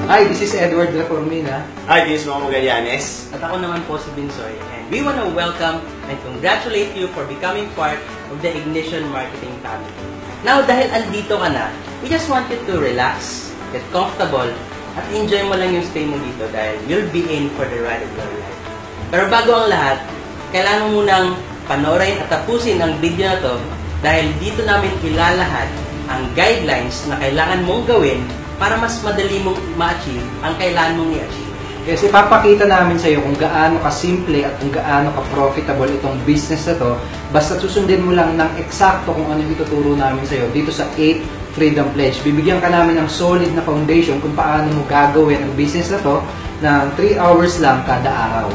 Hi, this is Edward La Formina. Hi, this is Momo Magallanes. At ako naman po si Binsoy. And we want to welcome and congratulate you for becoming part of the Ignition Marketing family. Now, dahil andito ka na, we just want you to relax, get comfortable, at enjoy mo lang yung stay mo dito dahil you'll be in for the ride of your life. Pero bago ang lahat, kailangan mo munang panoorin at tapusin ang video na to dahil dito namin ilalahad ang guidelines na kailangan mong gawin para mas madali mong ma-achieve ang kailangan mong i-achieve. Kasi ipapakita namin sa iyo kung gaano ka-simple at kung gaano ka-profitable itong business na to. Basta susundin mo lang ng eksakto kung ano yung ituturo namin sa iyo dito sa 8 Freedom Pledge. Bibigyan ka namin ng solid na foundation kung paano mo gagawin ang business na to ng 3 hours lang kada araw.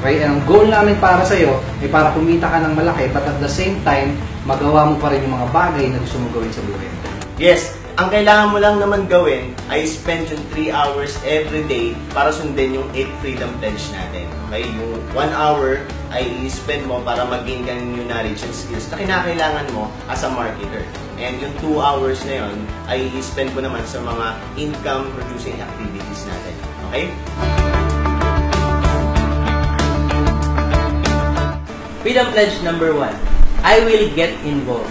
Okay? And ang goal namin para sa iyo ay para kumita ka ng malaki but at the same time, magawa mo pa rin yung mga bagay na gusto mo gawin sa buhay. Yes, ang kailangan mo lang naman gawin ay spend yung 3 hours every day para sundin yung 8 Freedom Pledge natin. Okay? Yung 1 hour ay i-spend mo para mag-gain ka ng new knowledge and skills na kinakailangan mo as a marketer. And yung 2 hours na yun ay i-spend mo naman sa mga income-producing activities natin. Okay? Freedom Pledge number 1, I will get involved.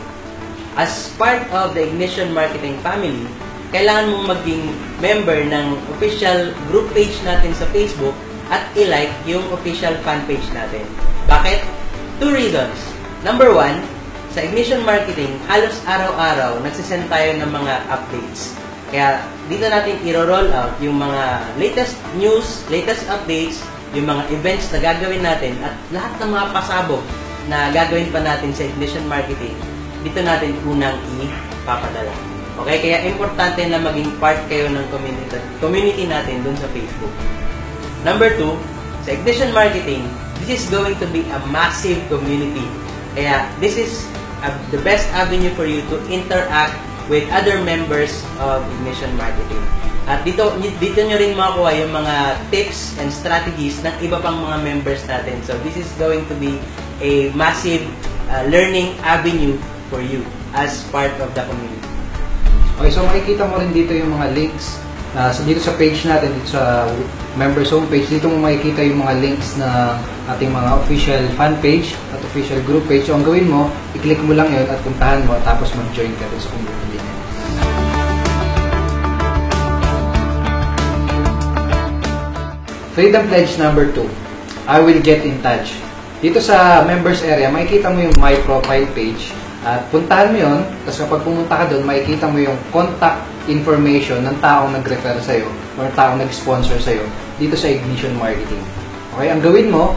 As part of the Ignition Marketing family, kailangan mong maging member ng official group page natin sa Facebook at i-like yung official fan page natin. Bakit? 2 reasons. Number 1, sa Ignition Marketing, halos araw-araw nagsisend tayo ng mga updates. Kaya dito natin i-roll out yung mga latest news, latest updates, yung mga events na gagawin natin at lahat ng mga pasabog na gagawin pa natin sa Ignition Marketing, dito natin unang ipapadala. Okay? Kaya importante na maging part kayo ng community natin dun sa Facebook. Number 2, sa Ignition Marketing, this is going to be a massive community. Kaya this is the best avenue for you to interact with other members of Ignition Marketing. At dito nyo rin makuha yung mga tips and strategies ng iba pang mga members natin. So this is going to be a massive learning avenue for you as part of the community. Okay, so makikita mo rin dito yung mga links dito sa page natin, dito sa members homepage. Dito mo makikita yung mga links na ating mga official fan page at official group page. So ang gawin mo, i-click mo lang yun at puntahan mo tapos mag-join ka rin sa community niya. Freedom Pledge number 2, I will get in touch. Dito sa members area, makikita mo yung my profile page. At puntahan mo yun, tapos kapag pumunta ka doon, makikita mo yung contact information ng taong nag-refer sa'yo or taong nag-sponsor sa'yo dito sa Ignition Marketing. Okay, ang gawin mo,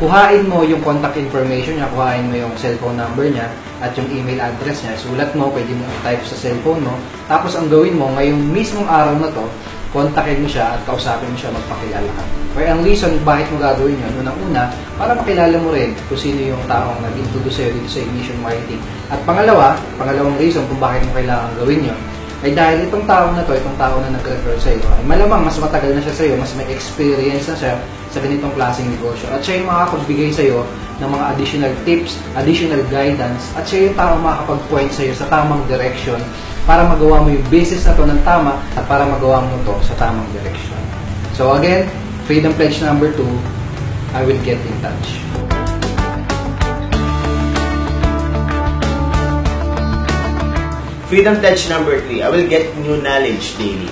kuhain mo yung contact information niya, kuhain mo yung cellphone number niya at yung email address niya. Sulat mo, pwede mo i-type sa cellphone mo. Tapos ang gawin mo, ngayong mismong araw na to, kontakin mo siya at kausapin mo siya, magpakilala ka. Kaya ang reason bakit mo gagawin yun, unang-una, para makilala mo rin kung sino yung taong nag-introduce sa'yo dito sa Ignition Marketing. At pangalawang reason kung bakit mo kailangan gawin yun, ay dahil itong taong na to, itong taong na nag-refer sa'yo, ay malamang mas matagal na siya sa'yo, mas may experience na siya sa ganitong klaseng negosyo. At siya yung makakapagbigay sa'yo ng mga additional tips, additional guidance, at siya yung taong makakapag-point sa'yo sa tamang direction para magawa mo yung business na to ng tama at para magawa mo to sa tamang direction. So again, Freedom Pledge number 2, I will get in touch. Freedom Pledge number 3, I will get new knowledge daily.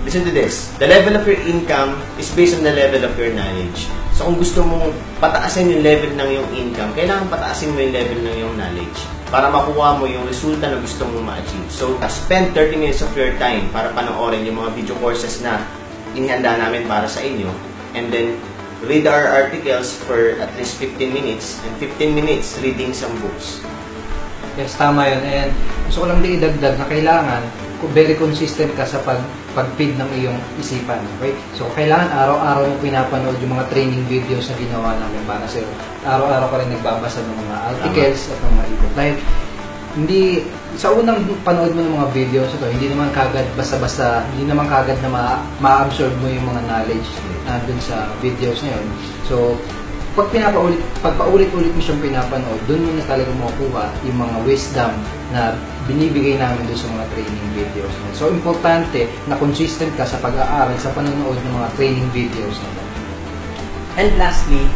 Listen to this. The level of your income is based on the level of your knowledge. So kung gusto mong pataasin yung level ng yung income, kailangan pataasin mo yung level ng yung knowledge para makuha mo yung resulta na gusto mong ma-achieve. So spend 30 minutes of your time para panoorin yung mga video courses na inihanda namin para sa inyo, and then read our articles for at least 15 minutes and 15 minutes reading some books. Yes, tama yun. And gusto ko lang din idagdag na kailangan very consistent ka sa pag-feed ng iyong isipan. Okay? So, kailangan araw-araw mo pinapanood yung mga training videos na ginawa namin para sa iyo. Araw-araw ka rin nagbabasa ng mga articles at ng mga ebook. Dahil hindi, sa unang panood mo ng mga videos ito, hindi naman kagad basta-basta, hindi naman kagad na ma-absorb mo yung mga knowledge dun sa videos na yun. So, pag paulit-ulit mo siyang pinapanood, doon mo na talaga makukuha yung mga wisdom na binibigay namin doon sa mga training videos. So, importante na consistent ka sa pag-aaral, sa panonood ng mga training videos na to. And lastly,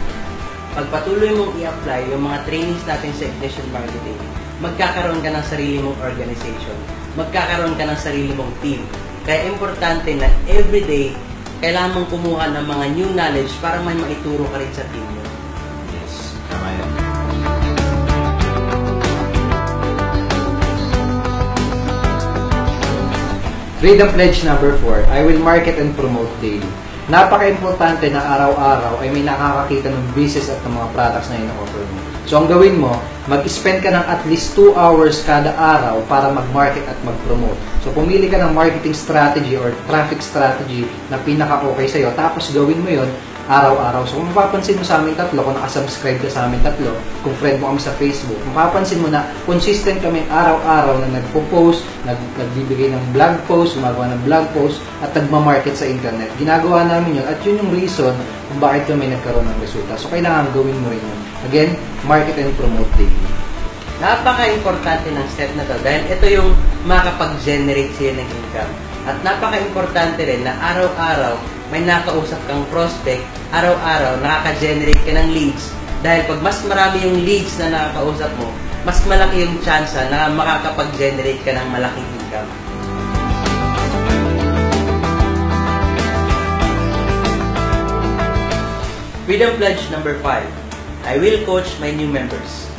pagpatuloy mong i-apply yung mga trainings natin sa Ignition Marketing, magkakaroon ka ng sarili mong organization, magkakaroon ka ng sarili mong team. Kaya importante na everyday, kailangan mong kumuha ng mga new knowledge para may maituro ka rin sa team mo. Yes, tama yan. Freedom Pledge number 4, I will market and promote daily. Napaka-importante na araw-araw ay may nakakakita ng business at ng mga products na ino-offer mo. So, ang gawin mo, mag-spend ka ng at least 2 hours kada araw para mag-market at mag-promote. So, pumili ka ng marketing strategy or traffic strategy na pinaka-okay sa'yo. Tapos, gawin mo yon araw-araw. So, kung mapapansin mo sa amin tatlo, kung nakasubscribe ka sa amin tatlo, kung friend mo kami sa Facebook, mapapansin mo na consistent kami araw-araw na nagpo-post, nagbibigay ng blog post, gumagawa ng blog post, at nagmamarket sa internet. Ginagawa namin yun, at yun yung reason kung bakit kami nagkaroon ng resulta. So, kailangan gawin mo rin yun. Again, market and promote daily. Napaka-importante ng step na to dahil ito yung makakapag-generate sa'yo ng income. At napaka-importante rin na araw-araw may nakausap kang prospect, araw-araw nakaka-generate ka ng leads. Dahil pag mas marami yung leads na nakakausap mo, mas malaki yung chance na makakapag-generate ka ng malaking income. Freedom Pledge number 5. I will coach my new members.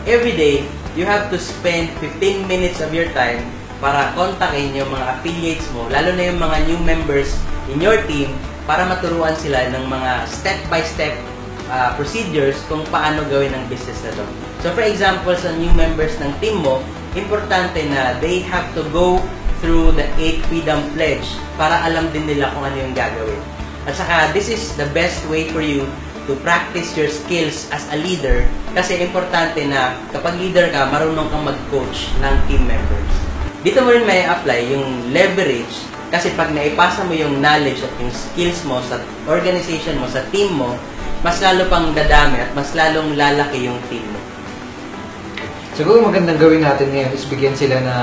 Every day, you have to spend 15 minutes of your time para kontakin yung mga affiliates mo, lalo na yung mga new members in your team para maturuan sila ng mga step-by-step procedures kung paano gawin ang business na to. So for example, sa new members ng team mo, importante na they have to go through the 8 Freedom Pledge para alam din nila kung ano yung gagawin. At saka, this is the best way for you to practice your skills as a leader kasi importante na kapag leader ka, marunong kang mag-coach ng team members. Dito mo rin may apply yung leverage kasi pag naipasa mo yung knowledge at yung skills mo sa organization mo, sa team mo, mas lalo pang dadami at mas lalong lalaki yung team mo. Siguro magandang gawin natin ngayon is bigyan sila na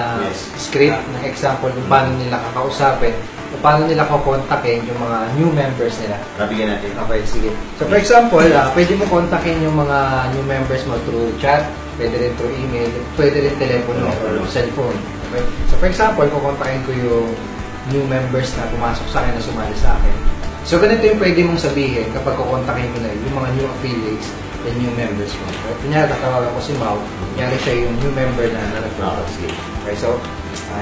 script, ng example kung paano nila kakausapin, kung paano nila kukontakin yung mga new members nila. Nabigyan natin. Okay, sige. So for example, pwede mo kontakin yung mga new members mo through chat, pwede rin through email, pwede rin telepono or cellphone. Okay? So for example, kukontakin ko yung new members na pumasok sa akin na sumali sa akin. So ganito yung pwede mong sabihin kapag kukontakin ko na yung mga new affiliates and new members mo. Okay? Kunyari, natawagan ko si Mau, kunyari siya yung new member na nag-promote. Okay, so,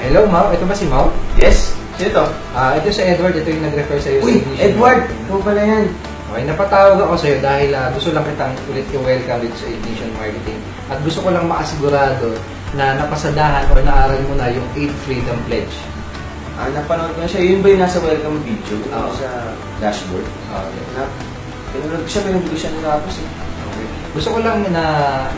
hello Mau, ito ba si Mau? Yes? Sino ito? Ito si Edward, ito yung nag-refer sa'yo. Uy, Edward! Ikaw pala yan. Okay, napatawag ako sa'yo dahil gusto lang kitang ulit i-welcome dito sa Ignition Marketing. At gusto ko lang makasigurado na napasadahan o naaral mo na yung 8 Freedom Pledge. Napanood ko na siya. Yun ba yung nasa welcome video? Sa dashboard? Pinunod ko siya natapos eh. Okay. Gusto ko lang na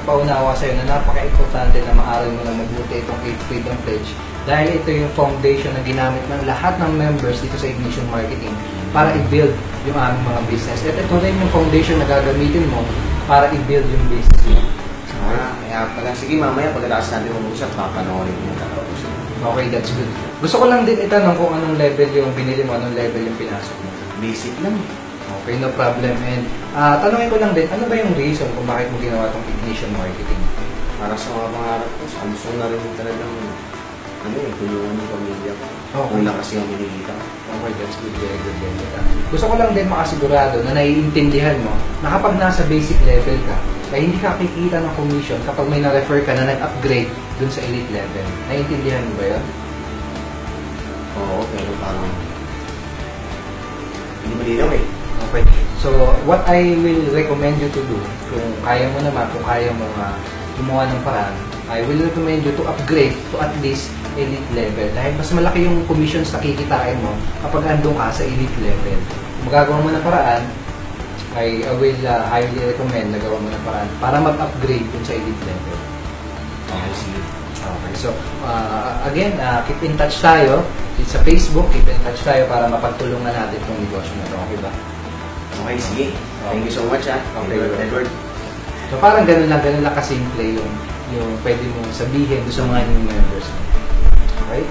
paunawa sa'yo na napaka-importante na maaral mo na mabuti itong 8 Freedom Pledge dahil ito yung foundation na ginamit ng lahat ng members dito sa Ignition Marketing para i-build yung aming mga business. At ito rin yung foundation na gagamitin mo para i-build yung business mo. Kaya pala. Sige, mamaya pagkatapos natin mag-usap, papanoorin mo yung tapos. Okay, that's good. Gusto ko lang din itanong kung anong level yung binili mo, anong level yung pinasok mo. Basic lang. Okay, no problem. And tanongin ko lang din, ano ba yung reason kung bakit mo ginawa itong Ignition Marketing? Para sa mga pangarap ko, gusto na rin talagang tulungan yung pamilya ko. Okay. Una kasi yung minikita. Okay, that's good. Very good. Gusto ko lang din makasigurado na naiintindihan mo na kapag nasa basic level ka, kaya hindi ka kikita ng commission kapag may na-refer ka na nag-upgrade dun sa elite level. Naiintindihan mo ba yun? Oo, pero parang hindi malinaw eh. Okay. So, what I will recommend you to do, kung kaya mo naman, kung kaya mo gumawa ng paraan, I will recommend you to upgrade to at least elite level. Dahil mas malaki yung commissions na kikitain mo kapag andun ka sa elite level. Kung magagawa mo ng paraan, I will highly recommend na gawa mo ng paraan para mag-upgrade dun sa elite level. Okay, sige. Okay, so again, keep in touch tayo. Sa Facebook, keep in touch tayo para mapagtulungan natin itong negosyo na ito. Okay ba? Okay, sige. Thank you so much, Okay. Edward. So parang ganun lang kasimple yung pwede mong sabihin doon sa mga new members mo. Okay?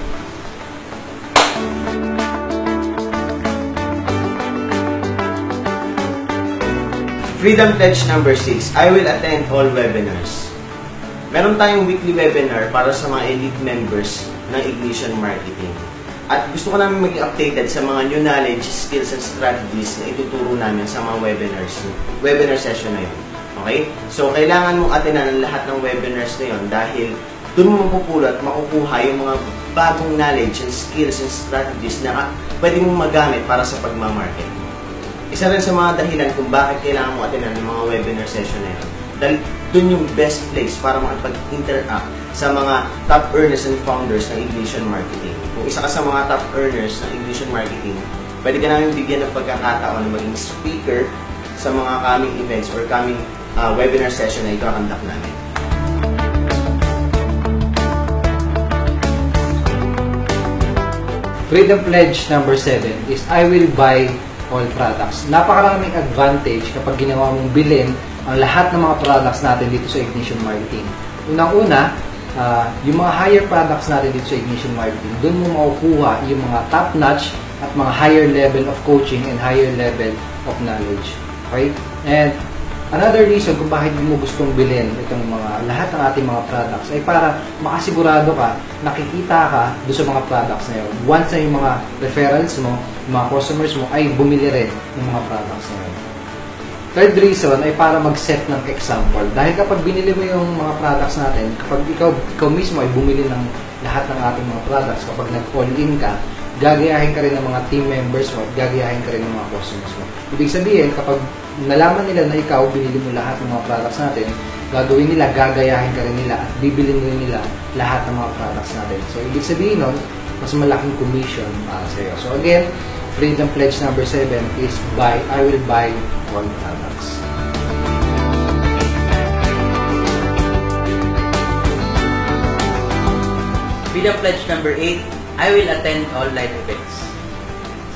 Freedom Pledge number 6, I will attend all webinars. Meron tayong weekly webinar para sa mga elite members ng Ignition Marketing. At gusto ko namin maging updated sa mga new knowledge, skills, and strategies na ituturo namin sa mga webinar session na yun. Okay? So, kailangan mong attendan ang lahat ng webinars na yun dahil doon mo mapupulot, makukuha yung mga bagong knowledge and skills and strategies na pwede mong magamit para sa pagmamarket. Isa rin sa mga dahilan kung bakit kailangan mo attendan ng mga webinar session na yun. Dahil doon yung best place para makapag-interact sa mga top earners and founders ng Ignition Marketing. Kung isa ka sa mga top earners ng Ignition Marketing, pwede ka namin bigyan ng pagkakataon na maging speaker sa mga coming events or coming webinar session na ikakandak namin. Freedom Pledge number 7 is I will buy all products. Napakaraming advantage kapag ginawa mong bilhin ang lahat ng mga products natin dito sa Ignition Marketing. Unang-una, yung mga higher products natin dito sa Ignition Marketing, doon mo makukuha yung mga top-notch at mga higher level of coaching and higher level of knowledge. Okay? And another reason kung bakit mo gustong bilhin itong lahat ng ating mga products ay para makasigurado ka, nakikita ka doon sa mga products na yun. Once na yung mga referrals mo, mga customers mo ay bumili rin ng mga products na yun. Third reason ay para mag-set ng example. Dahil kapag binili mo yung mga products natin, kapag ikaw mismo ay bumili ng lahat ng ating mga products, kapag nag-all-in ka, gagayahin ka rin ng mga team members mo at gagayahin ka rin ng mga customers mo. Ibig sabihin, kapag nalaman nila na ikaw, binili mo lahat ng mga products natin, gagawin nila, gagayahin ka rin nila at bibilin rin nila lahat ng mga products natin. So, ibig sabihin nun, mas malaking commission para sa'yo. So, again, Freedom Pledge number 7 is I will buy all products. Freedom Pledge number 8, I will attend all live events.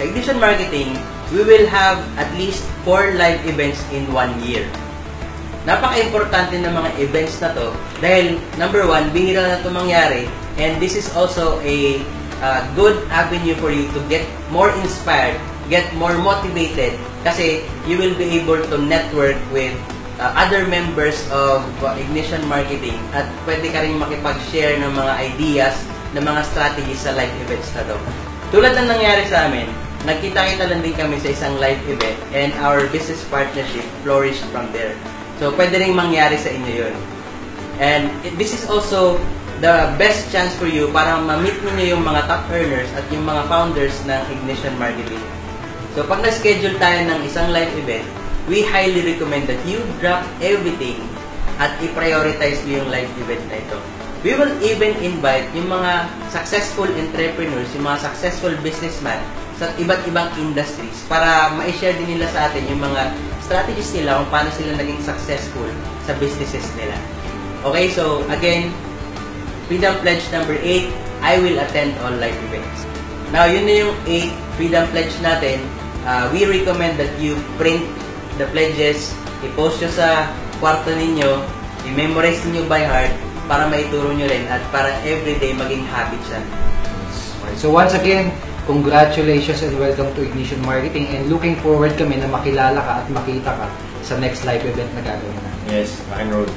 Sa Ignition Marketing, we will have at least 4 live events in 1 year. Napaka-importante ng mga events na to dahil number 1, bihira na ito mangyari, and this is also a good avenue for you to get more inspired, get more motivated, kasi you will be able to network with other members of Ignition Marketing at pwede ka rin makipag-share ng mga ideas, ng mga strategies sa live events na to. Tulad ng nangyari sa amin, nagkita-kita lang din kami sa isang live event and our business partnership flourished from there. So, pwede rin mangyari sa inyo yun. And this is also the best chance for you para ma-meet niyo yung mga top earners at yung mga founders ng Ignition Marketing. So, pag na-schedule tayo ng isang live event, we highly recommend that you drop everything at i-prioritize mo yung live event na ito. We will even invite yung mga successful entrepreneurs, yung mga successful businessmen sa iba't ibang industries para ma-share din nila sa atin yung mga strategies nila kung paano sila naging successful sa businesses nila. Okay, so again, Freedom Pledge number 8, I will attend all live events. Now, yun na yung 8 Freedom Pledge natin. We recommend that you print the pledges, i-post nyo sa kwarto ninyo, i-memorize ninyo by heart para maituro nyo rin at para everyday maging habit siya. Okay, so once again, congratulations and welcome to Ignition Marketing, and looking forward kami na makilala ka at makita ka sa next live event na gagawin natin. Yes, rock and roll.